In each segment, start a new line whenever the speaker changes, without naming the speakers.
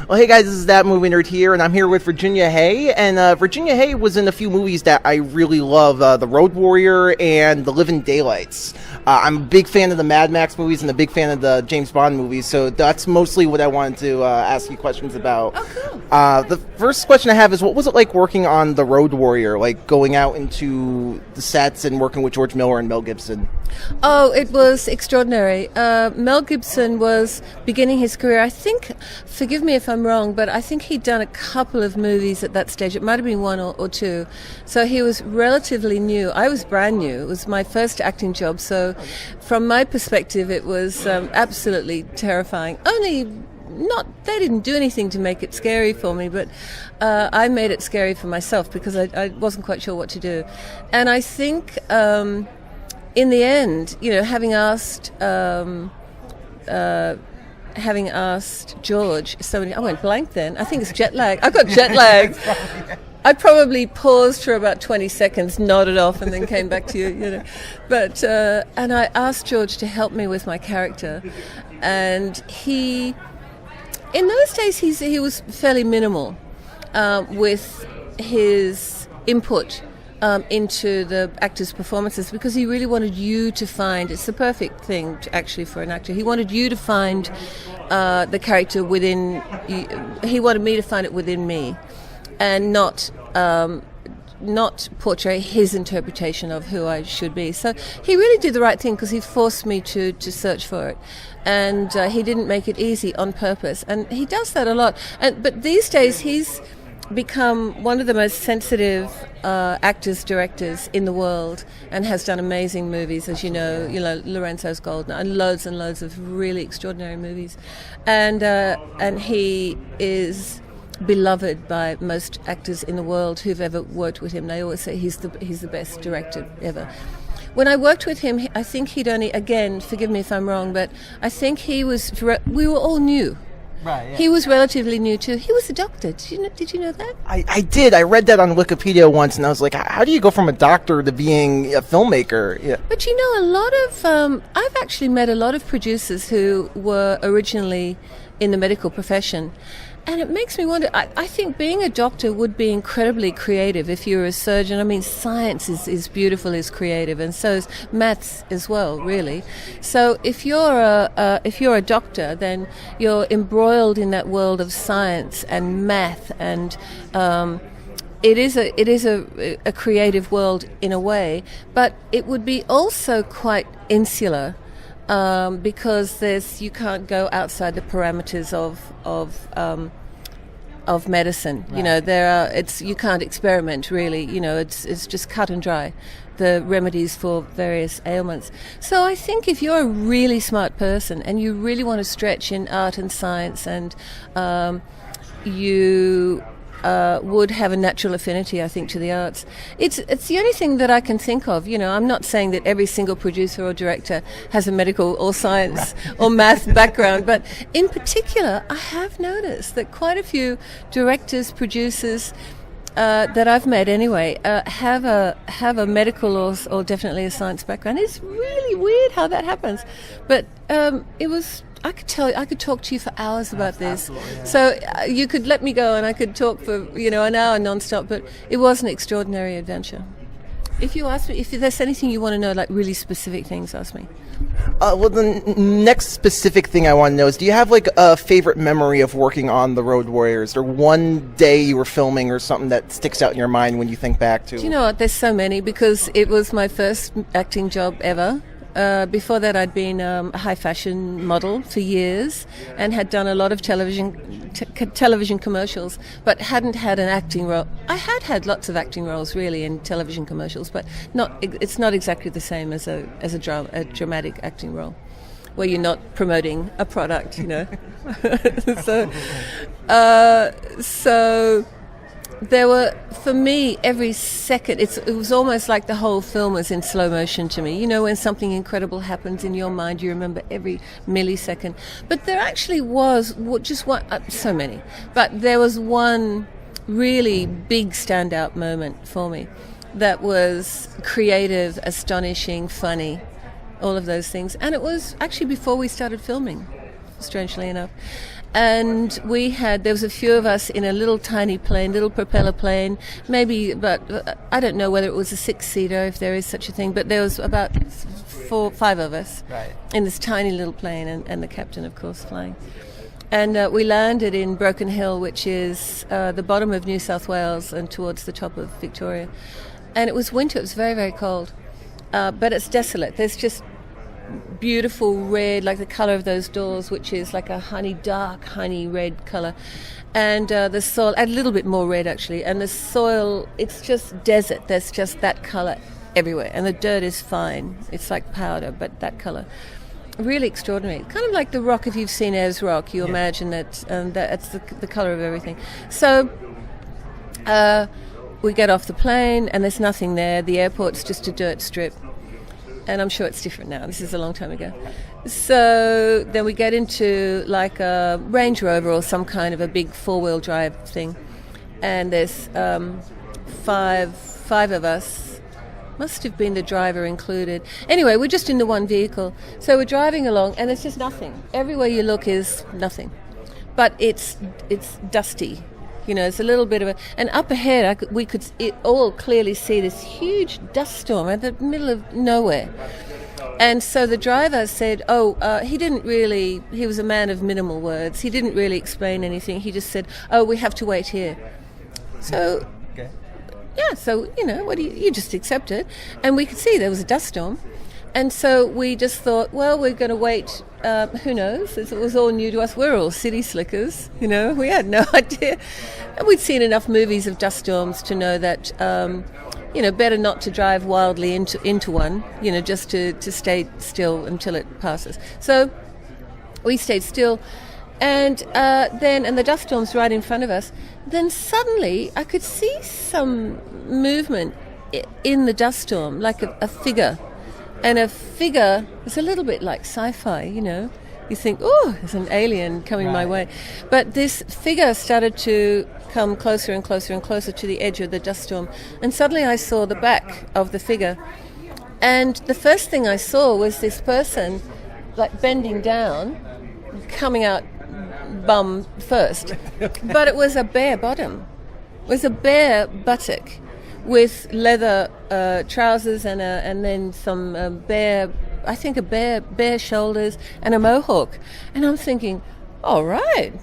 Well, hey guys, this is That Movie Nerd here, and I'm here with Virginia Hay. And Virginia Hay was in a few movies that I really love, The Road Warrior and The Living Daylights. I'm a big fan of the Mad Max movies and a big fan of the James Bond movies, so that's mostly what I wanted to ask you questions about.
Oh, cool.
The first question I have is, what was it like working on The Road Warrior, like going out into the sets and working with George Miller and Mel Gibson?
Oh, it was extraordinary. Mel Gibson was beginning his career. I think, forgive me if I'm wrong, but I think he'd done a couple of movies at that stage. It might have been one or two. So he was relatively new. I was brand new. It was my first acting job. So from my perspective, it was absolutely terrifying. They didn't do anything to make it scary for me, but I made it scary for myself because I wasn't quite sure what to do. And I think in the end, having asked George so many, I went blank then. I think it's jet lag. I got jet lag. I probably paused for about 20 seconds, nodded off, and then came back to you. But and I asked George to help me with my character, and in those days he was fairly minimal with his input into the actors' performances, because he really wanted you to find, it's the perfect thing actually for an actor, he wanted you to find the character within you. He wanted me to find it within me and not portray his interpretation of who I should be. So he really did the right thing, because he forced me to search for it, and he didn't make it easy on purpose, and he does that a lot. But these days he's become one of the most sensitive actors, directors in the world, and has done amazing movies, as you know, Lorenzo's Golden, and loads of really extraordinary movies, and he is beloved by most actors in the world who've ever worked with him. They always say he's the best director ever. When I worked with him, I think he'd only, again, forgive me if I'm wrong, but I think we were all new.
Right, yeah.
He was relatively new too. He was a doctor. Did you know that?
I did. I read that on Wikipedia once, and I was like, how do you go from a doctor to being a filmmaker? Yeah.
But a lot of I've actually met a lot of producers who were originally in the medical profession. And it makes me wonder, I think being a doctor would be incredibly creative if you're a surgeon. I mean, science is beautiful, is creative, and so is maths as well, really. So if you're a doctor, then you're embroiled in that world of science and math, and it is a creative world in a way, but it would be also quite insular. Because you can't go outside the parameters of medicine. Right. You can't experiment really. It's just cut and dry, the remedies for various ailments. So I think if you're a really smart person and you really want to stretch in art and science, and you would have a natural affinity, I think, to the arts. It's the only thing that I can think of. I'm not saying that every single producer or director has a medical or science or math background, but in particular, I have noticed that quite a few directors, producers that I've met anyway, have a medical or definitely a science background. It's really weird how that happens, but I could talk to you for hours about this.
Yeah.
So you could let me go and I could talk for an hour non-stop, but it was an extraordinary adventure. If you ask me, if there's anything you want to know, like really specific things, ask me.
Well, the next specific thing I want to know is, do you have like a favorite memory of working on The Road Warriors, or one day you were filming or something that sticks out in your mind when you think back to?
Do you know what? There's so many, because it was my first acting job ever. Before that, I'd been a high fashion model for years and had done a lot of television commercials, but hadn't had an acting role. I had lots of acting roles really in television commercials, but it's not exactly the same as a dramatic acting role, where you're not promoting a product, So there were, for me, every second, it was almost like the whole film was in slow motion to me. When something incredible happens in your mind, you remember every millisecond. But there actually was just one, so many, but there was one really big standout moment for me that was creative, astonishing, funny, all of those things. And it was actually before we started filming, strangely enough. And there was a few of us in a little tiny plane, little propeller plane, maybe about, I don't know whether it was a 6-seater, if there is such a thing, but there was about 5 of us in this tiny little plane, and the captain, of course, flying. And we landed in Broken Hill, which is the bottom of New South Wales and towards the top of Victoria. And it was winter, it was very, very cold. But it's desolate. There's just beautiful red, like the colour of those doors, which is like a dark honey red colour. And the soil, a little bit more red actually, and the soil, it's just desert. There's just that colour everywhere. And the dirt is fine. It's like powder, but that colour. Really extraordinary. Kind of like the rock, if you've seen Ayers Rock, you imagine that's the colour of everything. So we get off the plane and there's nothing there. The airport's just a dirt strip. And I'm sure it's different now. This is a long time ago. So then we get into like a Range Rover or some kind of a big 4-wheel drive thing. And there's 5 of us. Must have been the driver included. Anyway, we're just in the one vehicle. So we're driving along and there's just nothing. Everywhere you look is nothing. But it's dusty. You know, it's a little bit of and up ahead we could all clearly see this huge dust storm in the middle of nowhere. And so the driver said, he was a man of minimal words. He didn't really explain anything. He just said, we have to wait here. So, so, you just accept it. And we could see there was a dust storm. And so we just thought, well, we're going to wait. Who knows? It was all new to us. We're all city slickers, We had no idea. And we'd seen enough movies of dust storms to know that, better not to drive wildly into one, just to stay still until it passes. So we stayed still. And the dust storm's right in front of us. Then suddenly I could see some movement in the dust storm, like a figure. And a figure is a little bit like sci-fi, You think, there's an alien coming my way. But this figure started to come closer and closer and closer to the edge of the dust storm. And suddenly I saw the back of the figure. And the first thing I saw was this person, like bending down, coming out bum first. But it was a bare bottom. It was a bare buttock, with leather trousers and then some bare shoulders and a mohawk. And I'm thinking, alrighty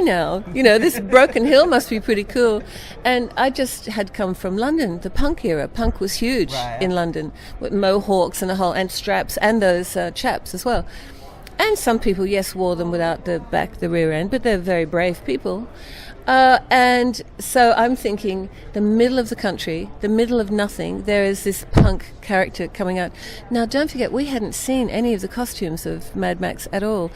now. This Broken Hill must be pretty cool. And I just had come from London, the punk era. Punk was huge in London, with mohawks and straps and those chaps as well. And some people, yes, wore them without the rear end, but they're very brave people. And so I'm thinking, the middle of the country, the middle of nothing, there is this punk character coming out. Now, don't forget, we hadn't seen any of the costumes of Mad Max at all.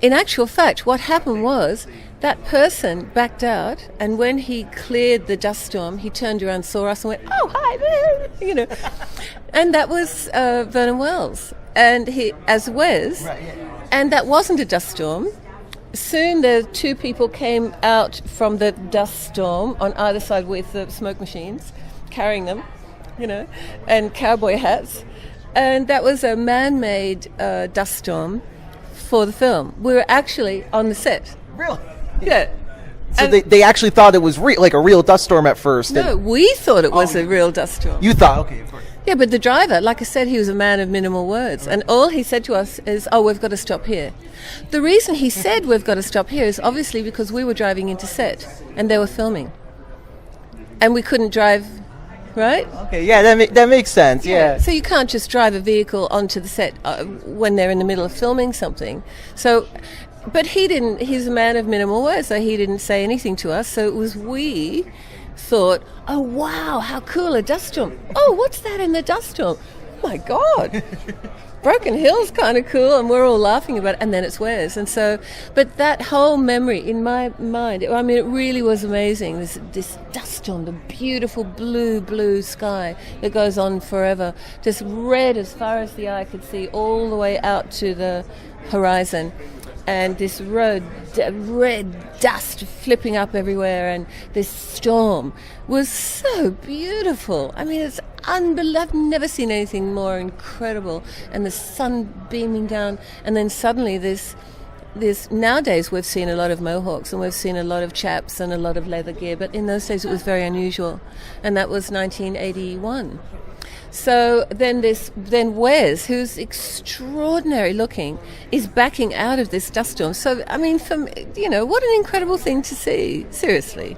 In actual fact, what happened was that person backed out, and when he cleared the dust storm, he turned around, saw us, and went, "Oh, hi there," And that was Vernon Wells, and he as Wes, and that wasn't a dust storm. Soon the 2 people came out from the dust storm on either side with the smoke machines, carrying them, and cowboy hats. And that was a man-made dust storm for the film. We were actually on the set.
Really?
Yeah.
So they actually thought it was like a real dust storm at first.
No, we thought it was a real dust storm.
You thought, okay, of course.
Yeah, but the driver, like I said, he was a man of minimal words. And all he said to us is, we've got to stop here. The reason he said we've got to stop here is obviously because we were driving into set and they were filming. And we couldn't drive, right?
Okay, yeah, that makes sense, yeah.
So you can't just drive a vehicle onto the set when they're in the middle of filming something. So, but he's a man of minimal words, so he didn't say anything to us. So it was we thought, oh wow, how cool, a dust storm. Oh, what's that in the dust storm? Oh my God. Broken Hill's kind of cool, and we're all laughing about it, and then it's Wes. And so, but that whole memory in my mind, it really was amazing. This dust storm, the beautiful blue sky that goes on forever, just red as far as the eye could see, all the way out to the horizon. And this red dust flipping up everywhere, and this storm was so beautiful. It's unbelievable. I've never seen anything more incredible. And the sun beaming down, and then suddenly this nowadays we've seen a lot of mohawks and we've seen a lot of chaps and a lot of leather gear, but in those days it was very unusual, and that was 1981. So then Wes, who's extraordinary looking, is backing out of this dust storm. So I mean, what an incredible thing to see. Seriously,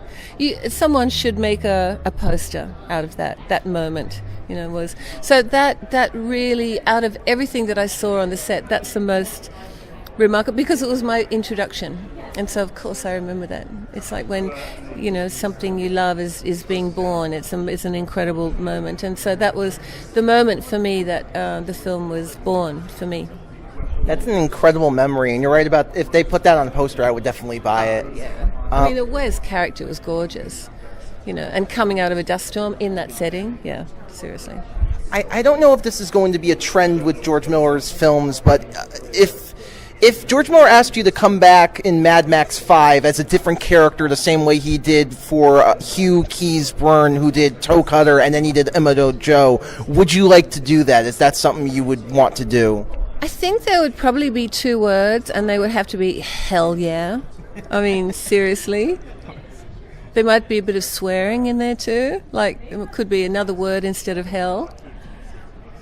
someone should make a poster out of that moment. Was so that really, out of everything that I saw on the set, that's the most remarkable, because it was my introduction, and so of course I remember that. It's like when something you love is being born. It's an incredible moment, and so that was the moment for me that the film was born for me.
That's an incredible memory, and you're right about, if they put that on a poster, I would definitely buy it.
Yeah, I mean, the Wes character was gorgeous, and coming out of a dust storm in that setting. Yeah, seriously.
I don't know if this is going to be a trend with George Miller's films, but if George Miller asked you to come back in Mad Max 5 as a different character, the same way he did for Hugh Keys Byrne, who did Toe Cutter, and then he did Immortal Joe, would you like to do that? Is that something you would want to do?
I think there would probably be 2 words, and they would have to be hell yeah. I mean, seriously. There might be a bit of swearing in there too. Like, it could be another word instead of hell.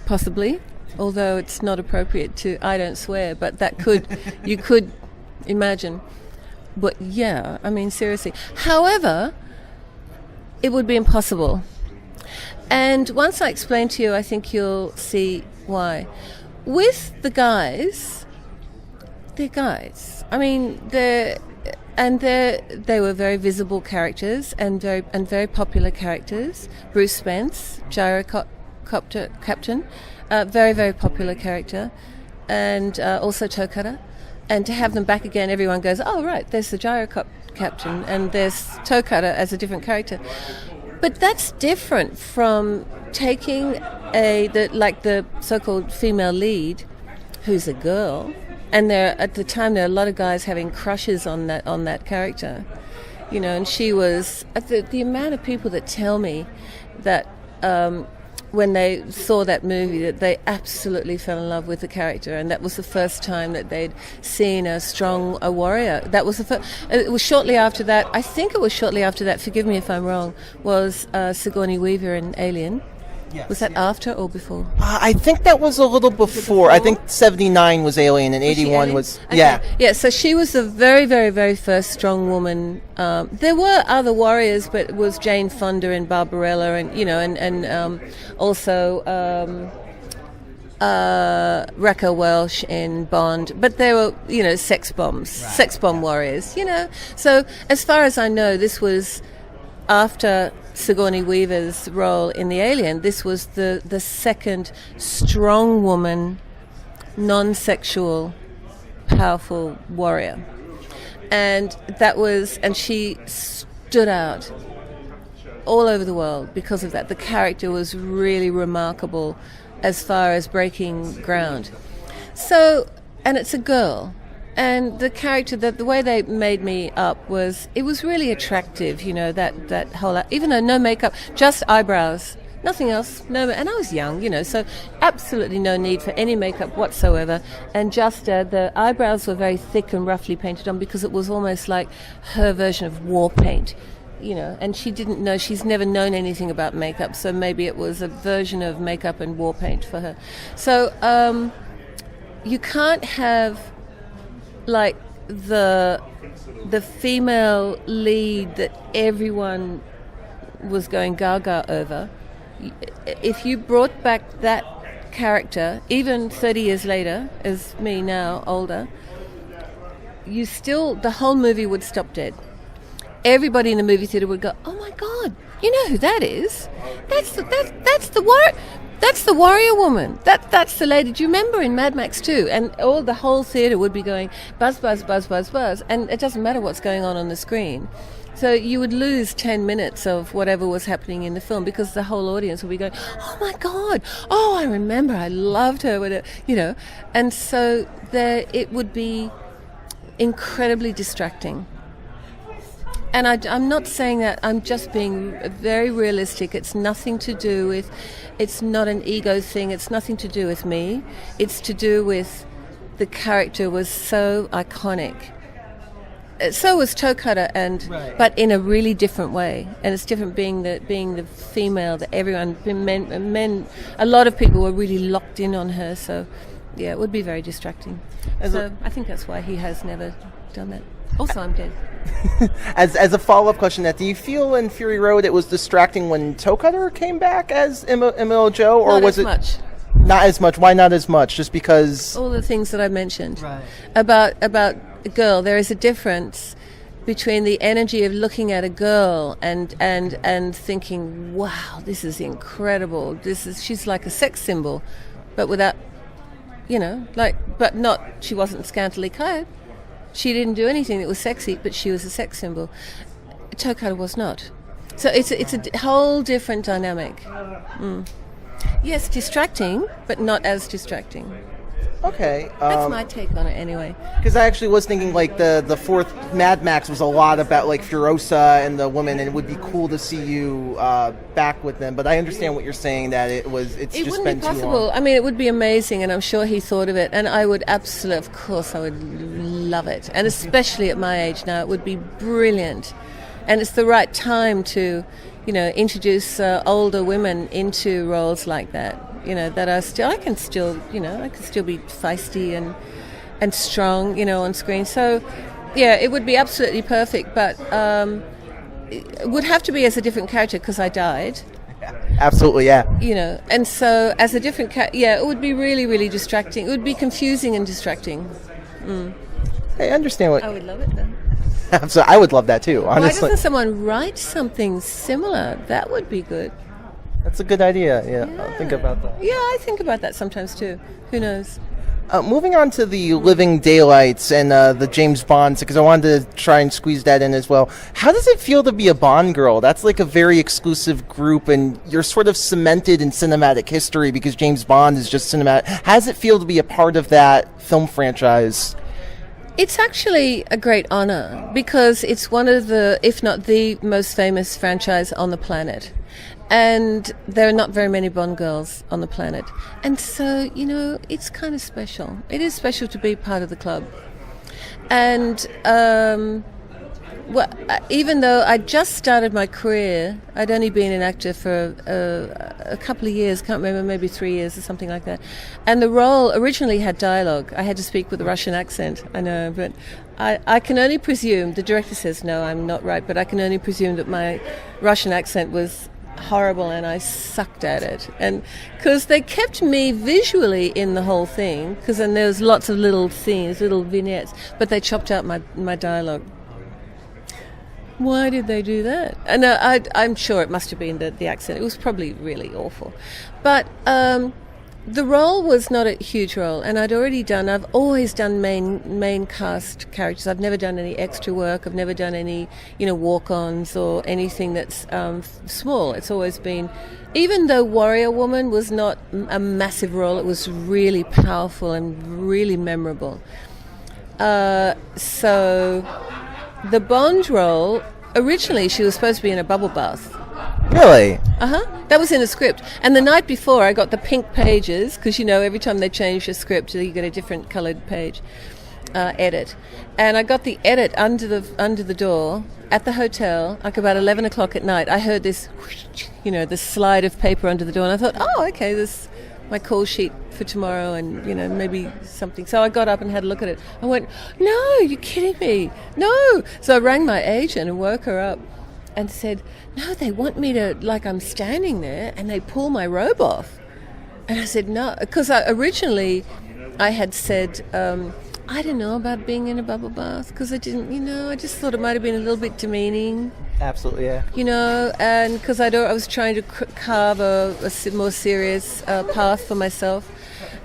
Possibly. Although it's not appropriate to, I don't swear, but you could imagine. But yeah, I mean, seriously. However, it would be impossible. And once I explain to you, I think you'll see why. With the guys, they're guys. I mean, they were very visible characters and very popular characters. Bruce Spence, gyrocopter captain, very, very popular character, and also Toe Cutter. And to have them back again, everyone goes, oh right, there's the gyrocopter captain and there's Toe Cutter as a different character. But that's different from taking the so-called female lead, who's a girl, and at the time there are a lot of guys having crushes on that character, and she was the amount of people that tell me that when they saw that movie that they absolutely fell in love with the character, and that was the first time that they'd seen a warrior. That was it was shortly after that. I think it was shortly after that. Forgive me if I'm wrong. Was Sigourney Weaver in Alien? Yes. Was that after or before?
I think that was a little before. I think 79 was Alien and 81 was...
Okay.
Yeah.
Yeah, so she was the very, very, very first strong woman. There were other warriors, but it was Jane Fonda and Barbarella and also Raquel Welch in Bond. But they were, sex bombs, right. Sex bomb warriors, So as far as I know, this was after Sigourney Weaver's role in The Alien. This was the second strong woman, non-sexual, powerful warrior, and she stood out all over the world because of that. The character was really remarkable as far as breaking ground. So, and it's a girl. And the character, the way they made me up it was really attractive, that whole, even though no makeup, just eyebrows, nothing else, and I was young, so absolutely no need for any makeup whatsoever, and just the eyebrows were very thick and roughly painted on because it was almost like her version of war paint, and she didn't know, she's never known anything about makeup, so maybe it was a version of makeup and war paint for her. So you can't have like the female lead that everyone was going gaga over. If you brought back that character, even 30 years later, as me now, older, the whole movie would stop dead. Everybody in the movie theater would go, oh my God, you know who that is? That's the warrior woman. That's the lady. Do you remember in Mad Max 2? And the whole theatre would be going buzz, buzz, buzz, buzz, buzz. And it doesn't matter what's going on the screen. So you would lose 10 minutes of whatever was happening in the film because the whole audience would be going, oh my God, oh, I remember, I loved her, And so it would be incredibly distracting. And I'm not saying that, I'm just being very realistic. It's nothing to do with, it's not an ego thing, it's nothing to do with me. It's to do with the character was so iconic. So was Toe Cutter, but in a really different way. And it's different being the female that everyone, men, a lot of people were really locked in on her. So, yeah, it would be very distracting. So I think that's why he has never done that. Also, I'm dead.
As a follow-up question, do you feel in Fury Road it was distracting when Toe Cutter came back as Imola Joe, or was it
much?
Not as much? Why not as much? Just because
all the things that I mentioned about a girl. There is a difference between the energy of looking at a girl and thinking, wow, this is incredible. She's like a sex symbol, but without, but not. She wasn't scantily clad. She didn't do anything that was sexy, but she was a sex symbol. Toe Cutter was not. So it's a whole different dynamic. Yes, distracting, but not as distracting.
Okay.
That's my take on it anyway.
Because I actually was thinking like the fourth Mad Max was a lot about like Furiosa and the woman, and it would be cool to see you back with them. But I understand what you're saying, that it just been too long. It wouldn't be possible.
I mean, it would be amazing, and I'm sure he thought of it. And I would absolutely, of course, I would love it. And especially at my age now, it would be brilliant. And it's the right time to, introduce older women into roles like that. That I can still be feisty and strong, on screen. So, yeah, it would be absolutely perfect, but it would have to be as a different character because I died.
Absolutely, yeah.
And so as a different character, it would be really, really distracting. It would be confusing and distracting.
I understand what...
I would love it, though.
So I would love that, too, honestly.
Why doesn't someone write something similar? That would be good.
That's a good idea. Yeah, I'll think about that.
Yeah, I think about that sometimes too. Who knows?
Moving on to the Living Daylights and the James Bonds, because I wanted to try and squeeze that in as well. How does it feel to be a Bond girl? That's like a very exclusive group, and you're sort of cemented in cinematic history because James Bond is just cinematic. How does it feel to be a part of that film franchise?
It's actually a great honor because it's one of the, if not the most famous franchise on the planet. And there are not very many Bond girls on the planet. And so, it's kind of special. It is special to be part of the club. And even though I just started my career, I'd only been an actor for a couple of years, can't remember, maybe 3 years or something like that. And the role originally had dialogue. I had to speak with a Russian accent, I know, but I can only presume, the director says, no, I'm not right, but I can only presume that my Russian accent was horrible and I sucked at it, and because they kept me visually in the whole thing, because then there was lots of little scenes, little vignettes, but they chopped out my dialogue. Why did they do that? And I'm sure it must have been the accent. It was probably really awful, but the role was not a huge role, and I've always done main cast characters. I've never done any extra work. I've never done any, walk-ons or anything that's small. It's always been, even though Warrior Woman was not a massive role, it was really powerful and really memorable. So the Bond role, originally she was supposed to be in a bubble bath.
Really?
That was in a script. And the night before, I got the pink pages, because, every time they change the script, you get a different coloured page edit. And I got the edit under the door at the hotel, like about 11 o'clock at night. I heard this, this slide of paper under the door, and I thought, oh, okay, this my call sheet for tomorrow, and, maybe something. So I got up and had a look at it. I went, no, you're kidding me. No. So I rang my agent and woke her up and said, no, they want me to, like, I'm standing there and they pull my robe off. And I said, no, because originally I had said, I don't know about being in a bubble bath, because I didn't, I just thought it might have been a little bit demeaning.
Absolutely, yeah.
And because I was trying to carve a more serious path for myself.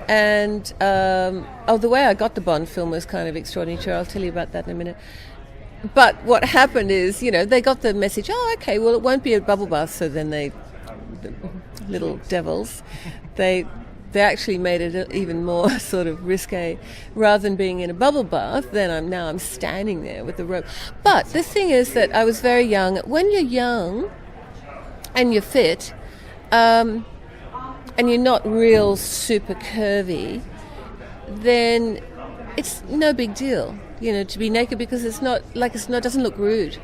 And, the way I got the Bond film was kind of extraordinary too. I'll tell you about that in a minute. But what happened is, they got the message, oh, okay, well, it won't be a bubble bath. So then the little devils, they actually made it even more sort of risque. Rather than being in a bubble bath, then I'm standing there with the rope. But the thing is that I was very young. When you're young and you're fit, and you're not real super curvy, then it's no big deal, to be naked, because it's not doesn't look rude.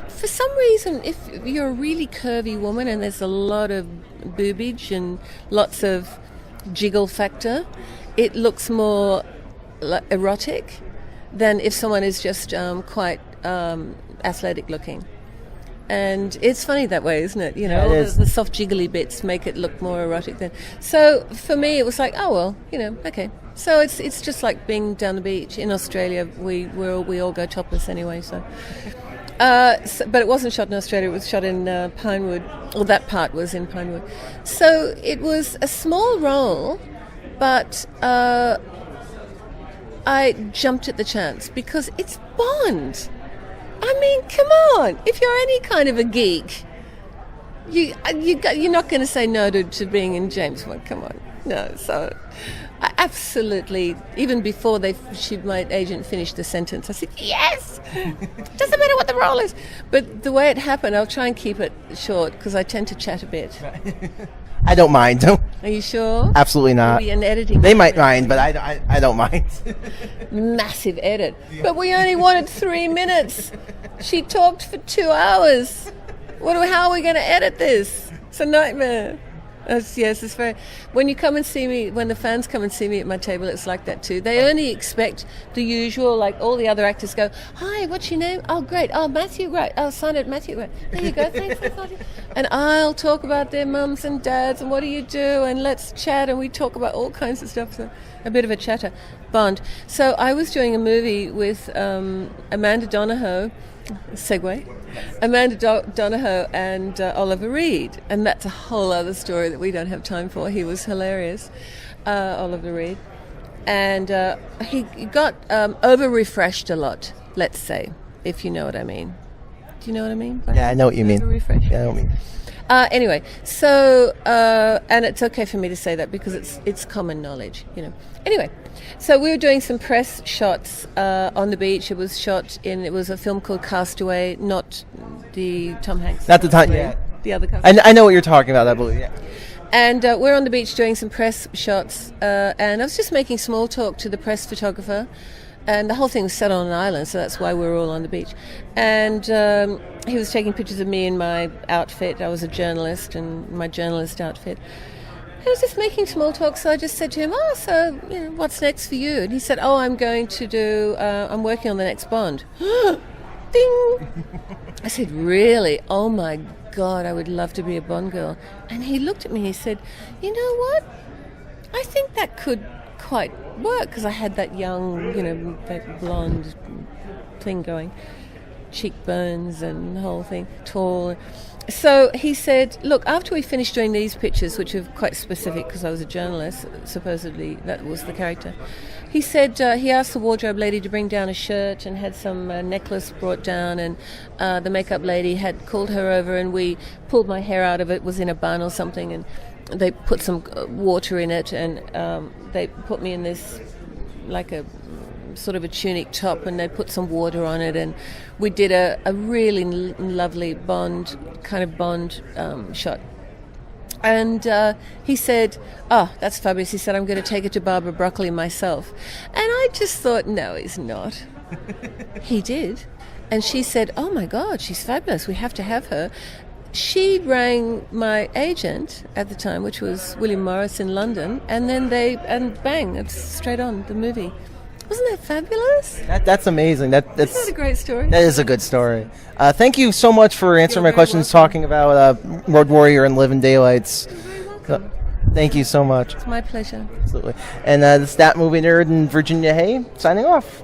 For some reason, if you're a really curvy woman and there's a lot of boobage and lots of jiggle factor, it looks more erotic than if someone is just quite athletic looking. And it's funny that way, isn't it?
Yeah,
all
is.
the soft jiggly bits make it look more erotic then. So for me, it was like, oh well, okay. So it's just like being down the beach in Australia. We all go topless anyway. So, but it wasn't shot in Australia. It was shot in Pinewood. Or that part was in Pinewood. So it was a small role, but I jumped at the chance because it's Bond. I mean, come on! If you're any kind of a geek, you're not going to say no to being in James Bond. Come on, no. So, I absolutely. Even before my agent finished the sentence, I said yes. Doesn't matter what the role is. But the way it happened, I'll try and keep it short because I tend to chat a bit.
I don't mind.
Are you sure?
Absolutely not.
Maybe an editing.
They might mind, but I don't mind.
Massive edit. But we only wanted 3 minutes. She talked for 2 hours. How are we going to edit this? It's a nightmare. Yes, it's very. When you come and see me, when the fans come and see me at my table, it's like that too. They only expect the usual, like all the other actors go, "Hi, what's your name? Oh, great. Oh, Matthew, great. Oh, sign it, Matthew, great. There you go. Thanks, Matthew." And I'll talk about their mums and dads and what do you do, and let's chat, and we talk about all kinds of stuff. So a bit of a chatter. Bond. So I was doing a movie with Amanda Donohoe. Segue. Amanda Donohoe and Oliver Reed, and that's a whole other story that we don't have time for. He was hilarious, Oliver Reed, and he got over-refreshed a lot, let's say, if you know what I mean. Do you know what I mean?
Yeah, I know what you mean.
Over-refreshed.
Yeah, I know what you mean.
Anyway, so and it's okay for me to say that because it's common knowledge, Anyway, so we were doing some press shots on the beach. It was it was a film called Castaway, not the Tom Hanks.
Not the time. Yeah.
The other Castaway.
I know what you're talking about. I believe. Yeah.
And we're on the beach doing some press shots, and I was just making small talk to the press photographer. And the whole thing was set on an island, so that's why we were all on the beach. And he was taking pictures of me in my outfit. I was a journalist, in my journalist outfit. I was just making small talk, so I just said to him, so what's next for you? And he said, I'm going to do, I'm working on the next Bond. Ding! I said, really? Oh my God, I would love to be a Bond girl. And he looked at me and he said, you know what? I think that could quite work, because I had that young, that blonde thing going, cheekbones and the whole thing, tall. So he said, look, after we finished doing these pictures, which are quite specific because I was a journalist, supposedly that was the character, he said he asked the wardrobe lady to bring down a shirt and had some necklace brought down, and the makeup lady had called her over, and we pulled my hair out of it, was in a bun or something, and they put some water in it, and they put me in this, like a sort of a tunic top, and they put some water on it, and we did a really lovely Bond shot. And he said, that's fabulous. He said, I'm going to take it to Barbara Broccoli myself. And I just thought, no, he's not. He did. And she said, oh my God, she's fabulous. We have to have her. She rang my agent at the time, which was William Morris in London, and then bang, it's straight on, the movie. Wasn't that fabulous?
That's amazing. Isn't
that a great story?
That is a good story. Thank you so much for answering my questions, talking about Road Warrior and Living Daylights.
You're very welcome.
Thank you so much.
It's my pleasure.
Absolutely. And this is That Movie Nerd and Virginia Hay signing off.